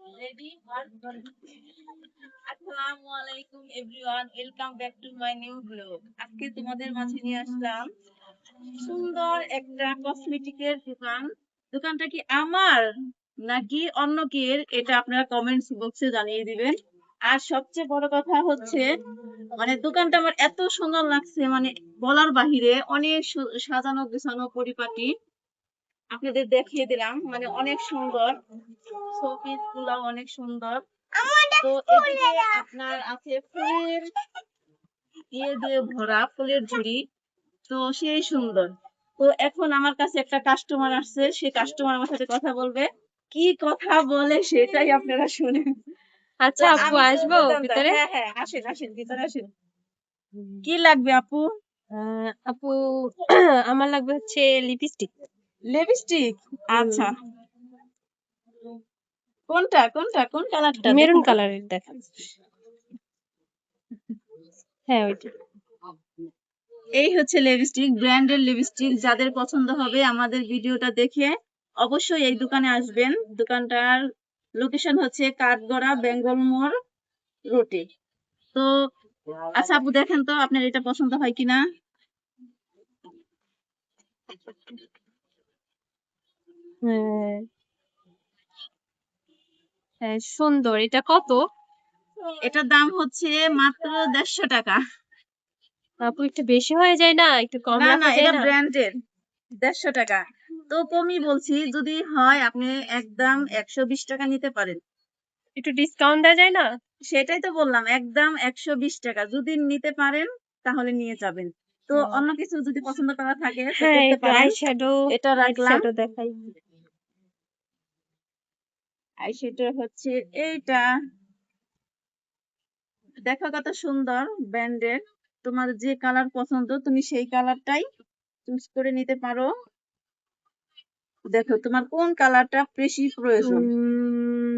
Ready? আসসালামু আলাইকুম everyone, welcome back to my new blog. আজকে তোমাদের মাঝে নিয়ে আসলাম সুন্দর একটা কসমেটিকের দোকান। দোকানটা কি আমার নাকি অন্য কের, এটা আপনারা কমেন্টস বক্সে জানিয়ে দিবেন। আর সবচেয়ে বড় কথা হচ্ছে, মানে দোকানটা আমার এত সুন্দর লাগছে, মানে বলার বাহিরে। অনেক সাজানো গোছানো পরিপাটি। আপনাদের দেখিয়ে দিলাম, মানে অনেক সুন্দর, শোপিস গুলা অনেক সুন্দর। তো এদিকে আপনার আছে ফুলের ইয়ে দিয়ে ভরা, ফুলের ঝুড়ি। তো সেই সুন্দর। তো এখন আমার কাছে একটা কাস্টমার আসছে, সেই কাস্টমার আমার সাথে কথা বলবে। কি কথা বলে সেটাই আপনারা শুনেন। আচ্ছা তো আপু, আমি তো আসবো দোকানদার। ভিতরে? হ্যাঁ হ্যাঁ, আসেন আসেন, ভিতরে আসেন। কি লাগবে আপু? আপু, আমার লাগবে হচ্ছে লিপস্টিক। লিপস্টিক? আচ্ছা, কোনটা কোনটা কোন কালারটা মেরুন দেখুন তো। কালারের দেখেন। হ্যাঁ, ওইটা। এই হচ্ছে লিপস্টিক, ব্র্যান্ডের লিপস্টিক। যাদের পছন্দ হবে আমাদের ভিডিওটা দেখে অবশ্যই এই দোকানে আসবেন। দোকানটার লোকেশন হচ্ছে কাঠগড়া বেঙ্গল মোড় রোডে। তো আচ্ছা আপু, দেখেন তো আপনার এটা পছন্দ হয় কিনা। হ্যাঁ, হ্যাঁ, সুন্দর। এটা কত? এটার দাম হচ্ছে মাত্র 150 টাকা। আপু, একটু বেশি হয়ে যায় না? একটু কম না না, রাখা যায় এটা না? ব্র্যান্ডের, 150 টাকা। তো কমই বলছি, যদি হয় আপনি একদম 120 টাকা নিতে পারেন। একটু ডিসকাউন্ট দেওয়া যায় না? সেটাই তো বললাম, একদম 120 টাকা। যদি নিতে পারেন তাহলে নিয়ে যাবেন। তো অন্য কিছু যদি পছন্দ করা থাকে তো হ্যাঁ, করতে একটু পারেন। Eye shadow. এটা রাখলাম। দেখাই। আর সেটা হচ্ছে এইটা, দেখো কত সুন্দর, ব্র্যান্ডের। তোমার যে কালার পছন্দ তুমি সেই কালারটাই চুজ করে নিতে পারো। দেখো তোমার কোন কালারটা বেশি প্রয়োজন।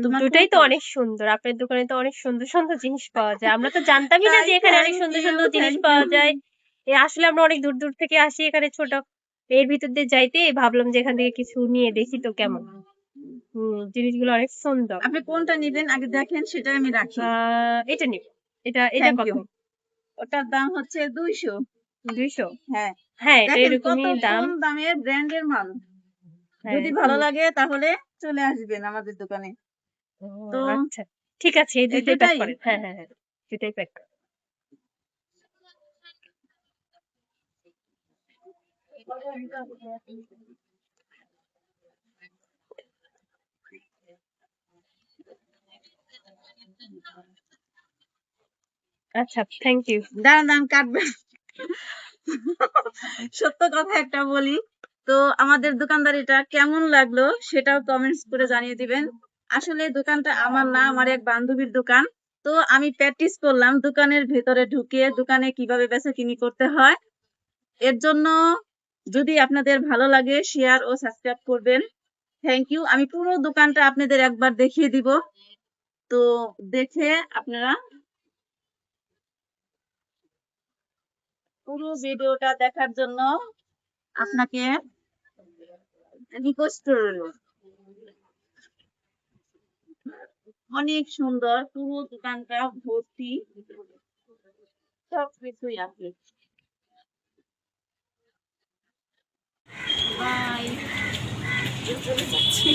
তোমার কোন দুটাই তো কালার? অনেক সুন্দর। আপনার দোকানে তো অনেক সুন্দর সুন্দর জিনিস পাওয়া যায়। আমরা তো জানতামই না তাই, যে এখানে অনেক থ্যাংক সুন্দর ইউ সুন্দর জিনিস থ্যাংক ইউ। পাওয়া যায়। আসলে আমরা অনেক দূর দূর থেকে আসি এখানে, ছোট এর ভিতর দিয়ে যাইতে ভাবলাম যে এখান থেকে কিছু নিয়ে দেখি তো কেমন। জিনিসগুলো অনেক সুন্দর। আপনি কোনটা নিবেন আগে দেখেন, সেটা আমি রাখি। এটা নিব। এটা থ্যাংক কত? ইউ। ওটার দাম হচ্ছে 200। 200? হ্যাঁ, হ্যাঁ, এটা দেখেন কত এরকমই দাম। কম দামের ব্র্যান্ডের মাল। হ্যাঁ, যদি ভালো লাগে তাহলে চলে আসবেন আমাদের দোকানে। তো আচ্ছা, ঠিক আছে, এই এই দুইটাই প্যাক দুটাই। করেন। হ্যাঁ হ্যাঁ হ্যাঁ, দুইটাই প্যাক করেন। আচ্ছা, থ্যাংক ইউ। দাঁড়ান দাঁড়ান, কাটবেন। সত্য কথা একটা বলি, তো আমাদের দোকানদারিটা কেমন লাগলো সেটাও কমেন্টস করে জানিয়ে দিবেন। আসলে দোকানটা আমার না, আমার এক বান্ধবীর দোকান। তো আমি প্র্যাকটিস করলাম দোকানের ভেতরে ঢুকে দোকানে কিভাবে বেচাকিনি করতে হয়। এর জন্য যদি আপনাদের ভালো লাগে শেয়ার ও সাবস্ক্রাইব করবেন। Thank you. আমি পুরো দোকানটা আপনাদের একবার দেখিয়ে দিব। তো দেখে আপনারা পুরো ভিডিওটা দেখার জন্য আপনাকে রিকোয়েস্ট করল। অনেক সুন্দর, পুরো দোকানটা ভর্তি সব কিছুই আছে। বাই, চলে যাচ্ছি।